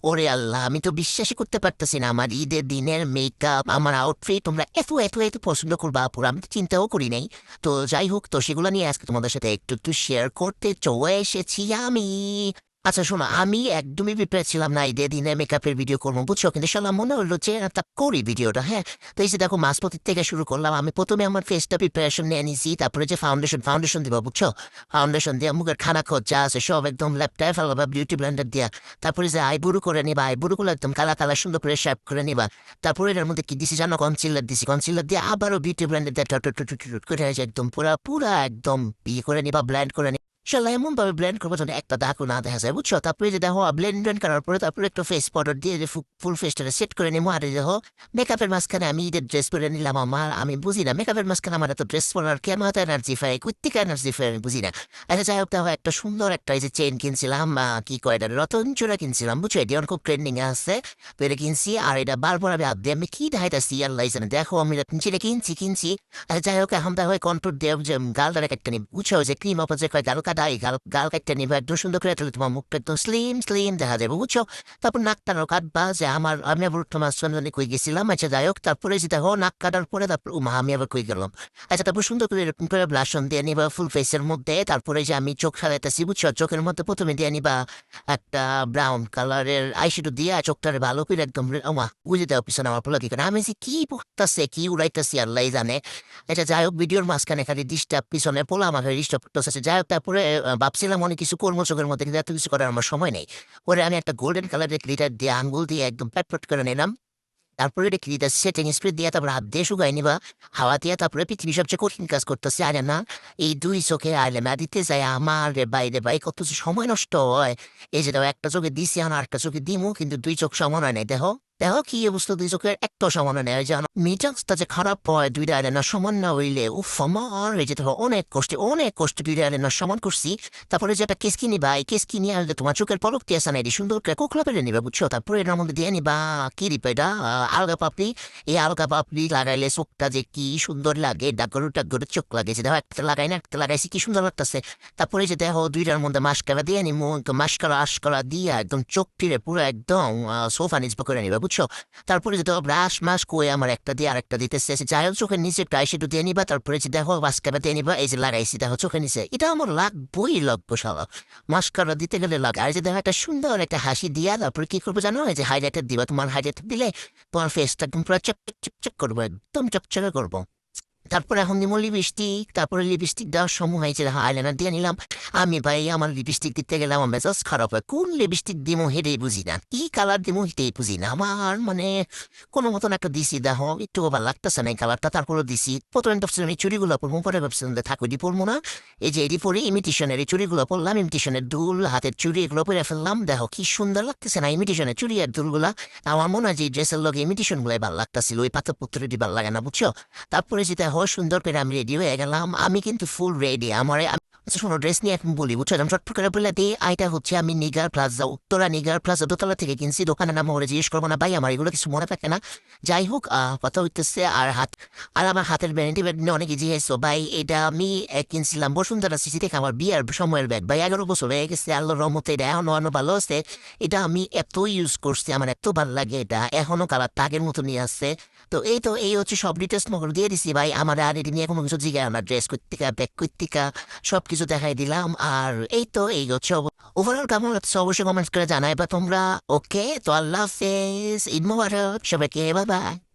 ওরে আল্লাহ, আমি তো বিশ্বাসই করতে পারতেছি না আমার ঈদের দিনের মেকআপ, আমার আউটফিট তোমরা এত এত এত পছন্দ করবা আপুরা, আমি তো চিন্তাও করি নাই। তো যাই হোক, তো সেগুলো নিয়ে আজকে তোমাদের সাথে একটু একটু শেয়ার করতে চলে এসেছি আমি। আচ্ছা শোনো, আমি একদমই প্রিপেয়ার ছিলাম না ঈদের দিনে মেকআপের ভিডিও করবো, বুঝছো? কিন্তু সালা মনে হলো যে তা করি ভিডিওটা, হ্যাঁ। তো এই যে দেখো, মাঝপথের থেকে শুরু করলাম। আমি প্রথমে আমার ফেসটা প্রিপারেশন নিয়ে নিয়েছি, তারপরে যে ফাউন্ডেশন দিবা, বুঝছো? ফাউন্ডেশন দিয়ে মুখের খানা খোঁজ যা আছে সব একদম ল্যাপটায় ফেলাবা বিউটি ব্লেন্ডার দিয়া। তারপরে যে আইবুড়ো করে নিবা, আইবুড়োগুলো একদম কালা কালা সুন্দর করে শেপ করে নিবা। তারপরে এর মধ্যে কি দিছি জানো? কনসিলার দিছি, কনসিলার দিয়ে আবারও বিউটি ব্লেন্ডার দিয়ে টট টট টট টট করে একদম পুরা পুরা একদম ইয়ে করে নিবা, ব্লেন্ড করে নিবা। শালা এমন ভাবে ব্লেন্ড করবো যেন একটা দাগও না দেখা যায়, বুঝছো? তারপরে যে দেখো ব্লেন্ড করার পরে তারপরে একটু ফেস পাউডার দিয়ে ফুল ফেসটা সেট করে নিবো। আর দেখো মেকআপের মাঝখানে আমি ঈদের ড্রেস পরে নিলাম আমার। আমি বুঝি না মেকআপের মাঝখানে আমার এত ড্রেস পরার কেন এত এনার্জি পাই, কোথেকে এনার্জি পাই আমি বুঝি না। আচ্ছা যাই হোক, দেখো একটা সুন্দর একটা এই যে চেইন কিনছিলাম, কি কয় এটা, রতন চূড়া কিনছিলাম, বুঝছো? এটি আমার খুব ট্রেন্ডিং এ আছে। তো এটা কিনছি, আর এটা বারবার আমি হাত দিয়ে আমি কি দেখাইতেছি আল্লাহ জানে। দেখো আমি এটা কিনছি কিনছি। আচ্ছা যাই হোক, এখন দেখো কন্ট্রোল দেব যে গালটা একটা নিব, বুঝছো? যে ক্রিম অপর যে কয় গাল কাটাই গাল গাল কাটতে নিবে একদম সুন্দর করে, তাহলে তোমার মুখটা একদম স্লিম স্লিম দেখা যাবে, বুঝছো? তারপর নাক টানো কাটবা, যে আমার আমি আবার তোমার সন্ধানে কই গেছিলাম। আচ্ছা যাই হোক, তারপরে যে দেখো নাক কাটার পরে তারপর উমা আমি আবার কই গেলাম। আচ্ছা তারপর সুন্দর করে এরকম করে ব্লাশন দিয়ে নিবা ফুল ফেসের মধ্যে। তারপরে যে আমি চোখ সারাইতেছি, বুঝছো? চোখের মধ্যে প্রথমে দিয়ে নিবা একটা ব্রাউন কালারের আইশ্যাডো দিয়ে চোখটারে ভালো করে একদম আমা বুঝে দেওয়া পিছনে আমার পোলা কি করে আমি যে কি পড়তেছে কি উড়াইতেছি আল্লাহ জানে। এটা যাই হোক, ভিডিওর মাঝখানে খালি ডিস্টার্ব, পিছনে পোলা আমাকে ডিস্টার্ব করতেছে। যাই হোক, তারপরে ভাবছিলাম অনেক কিছু কর্ম চোখের মধ্যে, কিন্তু এত কিছু করার আমার সময় নেই। পরে আমি একটা গোল্ডেন কালারের গ্লিটার দিয়ে আঙ্গুল দিয়ে একদম প্যাটপ্যাট করে নিলাম। তারপরে এটা গ্লিটার সেটিং স্প্রে দিয়ে তারপরে হাত দিয়ে শুকাই নিবা হাওয়া দিয়ে। তারপরে পৃথিবী সবচেয়ে কঠিন কাজ করতেছে আরে না, এই দুই চোখে আইলেমা দিতে যায় আমার রে বাইরে ভাই কত যে সময় নষ্ট হয়। এই যে দেখো একটা চোখে দিছি, আর একটা চোখে দিমু, কিন্তু দুই চোখ সমান হয় নাই। দেখো দেখো কি অবস্থা, দুই চোখের একটা সমান হয় না। এই যে মিটাক্সটা যে খারাপ হয়, দুইটা আইলেনা সমান না হইলে উফ আমার, এই যে দেখো অনেক কষ্টে দুইটা আইলেনা সমান করছি। তারপরে যে একটা কেসকি নিবা, এই কেসকি নিয়ে আসলে তোমার চোখের পলক দিয়ে আসা নাই সুন্দর করে কোকলা পেরে নিবা, বুঝছো? তারপরে এটার মধ্যে দিয়ে নিবা কি রিপা এটা, আলগা পাপড়ি। এই আলগা পাপড়ি লাগাইলে চোখটা যে কি সুন্দর লাগে, ডাকরু টাকরু চোখ লাগেছে। দেখো একটা লাগাই না, একটা লাগাইছি কি সুন্দর লাগতেছে। তারপরে যে দেখো দুইটার মধ্যে মাস্কারা দিয়ে নিমু, মাস্কারা আশকারা দিয়ে একদম চোখ টিরে পুরো একদম সোফা নিজবা করে নিবা, বুঝছো? তারপরে যে দেখো ব্রাশ মাস কয়ে আমার একটা দিয়ে আরেকটা দিতেছে, যাই হোক চোখের নিচে একটা আইশ্যাডো দিয়ে নিবা। তারপরে যে দেখো মাস্কারা দিয়ে নিবা, এই যে লাগাইছি দেখো চোখের নিচে, এটা আমার লাগবো শালা, মাস্কারা দিতে গেলে লাগে। আর যে দেখো একটা সুন্দর একটা হাসি দিয়া তারপরে কি করবো জানো? এই যে হাইলাইটার দিবা, তোমার হাইলাইটার দিলে তোমার ফেসটা একদম পুরো চকচক করবো, একদম চকচকে করবো। তারপরে এখন দিব লিপস্টিক, তারপরে লিপস্টিক দেওয়ার সময় হয়েছে আইলাইনার দিয়ে নিলাম। আমি ভাই আমার লিপস্টিক দিতে গেলে আমার মেজাজ খারাপ হয়, কোন লিপস্টিক দিমো হেঁটেই বুঝি না, কি কালার দিমো হেঁটেই বুঝি না আমার, মানে কোনো মতন একটা দিছি দেখো একটু ভালো লাগতেছে না এই কালারটা। তারপরে দিছি প্রথমে ভাবছিলাম এই চুড়িগুলো পরবো, পরে ভাবছিলাম যে থাকো এটি পরবো না। এই যে এটি পরে ইমিটেশনের এই চুড়িগুলো পরলাম, ইমিটেশনের দুল হাতের চুড়ি এগুলো পরে ফেললাম। দেখো কি সুন্দর লাগতেছে না ইমিটেশনের চুড়ি আর দুলগুলা। আমার মনে হয় যে ড্রেসের লগে ইমিটেশন গুলাই ভালো লাগতেছিল, ওই পাথর পুত্রটি ভালো লাগে না, বুঝছো? তারপরে যেটা হয় সুন্দর করে আমি রেডি হয়ে গেলাম, আমি কিন্তু ফুল রেডি আমার। আচ্ছা শোনো, ড্রেস নিয়ে এখন বলি, বুঝছো? আমি চটপট করে বলে দিই, আইটা হচ্ছে আমি নিগার প্লাজা, উত্তরা নিগার প্লাজা দোতলা থেকে কিনছি, দোকানের নাম ওরা জিজ্ঞেস করবো না ভাই, আমার এগুলো কিছু মনে থাকে না। যাই হোক কথা হইতেছে, আর আমার হাতের ব্যান্ডি ব্যান্ড অনেক ইজি হয়েছে ভাই। এটা আমি কিনছিলাম বসুন্ধরা সিসি থেকে, আমার বিয়ার সময়ের ব্যাগ ভাই, 11 বছর হয়ে গেছে আল্লাহর রহমতে, এটা এখনো ভালো আছে। এটা আমি এত ইউজ করছি, আমার এত ভালো লাগে, এটা এখনো কালার তাগের মতো নিয়ে আসছে। তো এই হচ্ছে সব ডিটেলস মগর দিয়ে দিছি ভাই। আমার আর এটি নিয়ে কোনো কিছু জিজ্ঞাসা না, ড্রেস কর্তিকা ব্যাগ কর্তিকা সবকিছু দেখাই দিলাম। আর এই হচ্ছে ওভারঅল কেমন লাগছে অবশ্যই কমেন্টস করে জানাই বা তোমরা। ওকে, তো আল্লাহ হাফেজ, ঈদ মোবারক সবাইকে, বাই বাই।